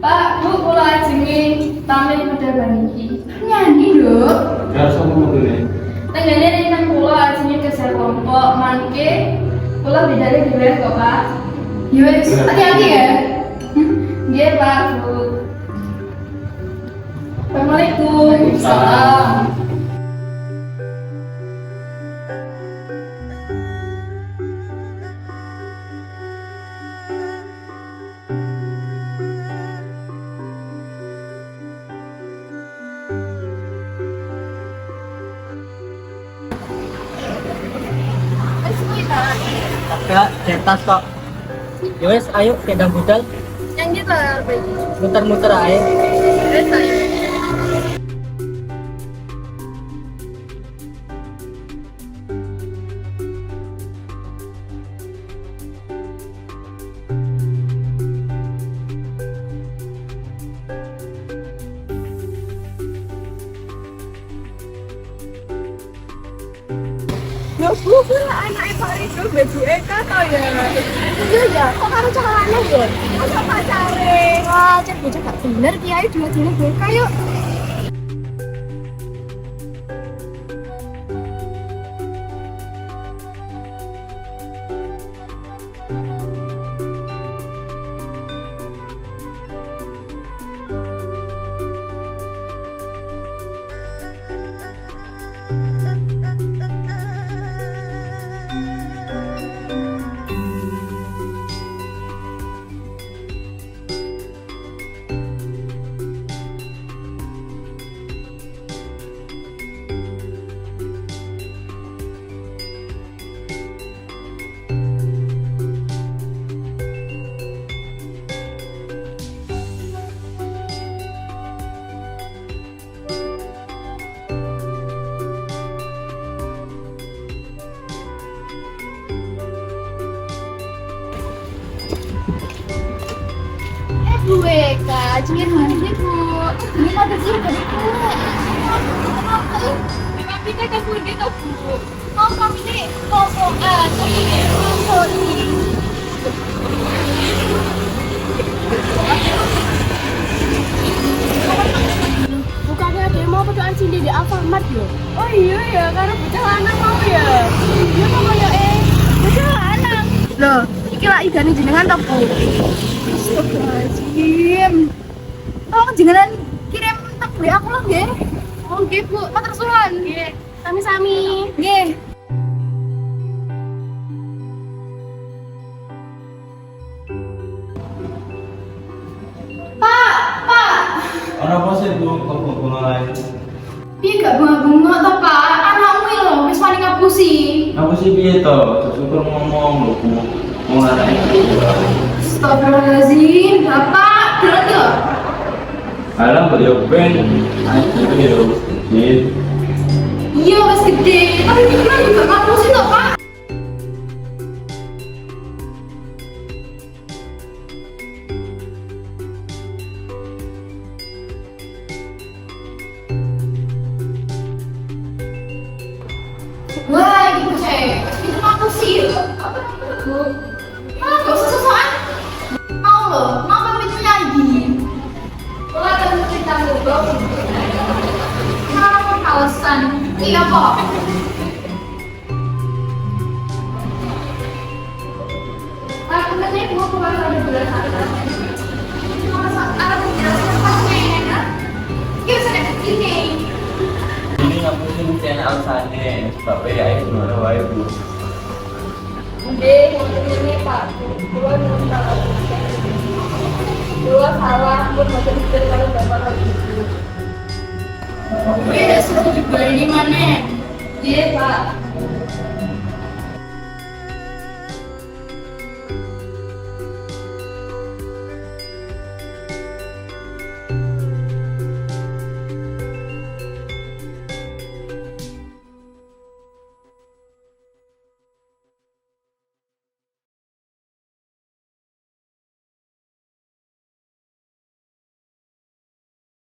Pak, Bu, kula ajenge pamit pedagang iki. Nyanyi lho. Ya sama modune. Tenggene rinten kula ajenge geser kelompok mangke kula bidare dibayar kok, Pak. Ya wis, hati-hati ya. Nggih, Pak, Bu. Assalamualaikum. Salam. Kak, cetas kok. Yowes, ayo kita budal. Yang gitu lah, Pak. Muter-muter aja. Wis, ayo. Ya Bu, anaknya Pak Ridho baju Eka tau ya. Iya ya, kok karo celana ya? Masa pacare? Wah, cek bocah gak bener Kiai dua-duanya Eka yuk. Bu Eka, jangan mandi Bu. Ini ada sih dari Bu. Memang kita ke Bu gitu Bu. Mau kami ini kokoan, tapi kok ini. Bukannya demo pedoan sini di Alfamart yo? Oh iya ya, karena bocah lanang mau ya. Iya mau ya bocah lanang. Loh, iki lak idane jenengan ta Bu? Astagfirullahaladzim. Tolong jenengan kirim tak beli aku lah nggih. Oh nggih Bu, matur suwun. Nggih. Sami-sami. Nggih. Pak. Ana apa sih Bu kok bunga lain? Piye gak bunga-bunga to, Pak? Anakmu iki lho wis wani ngapusi. Apa sih piye to? Syukur ngomong lho Bu. Wong anake Astagfirullahaladzim, Bapak, berat ya? alam kok yo ben. Ayo yo. Iya, wis gede, tapi pikiran juga ngapusi to, Pak. Wah, ini cek, itu ngapusi. Bu, gak usah sosokan. Mau loh, mau pamit lagi. Kalau ada cerita ngobrol, kenapa alasan? Iya kok. Aku katanya mau keluar dari bulan sana. Masa ada penjelasan pasnya kan? Kita sudah begini. Ini ngapusin channel alasannya sebabnya ya itu gimana wae Bu. Udah, ini Pak. Dua minta dua salah pun macam itu kalau bapak lagi itu. Oke, sudah juga ini mana? Iya Pak.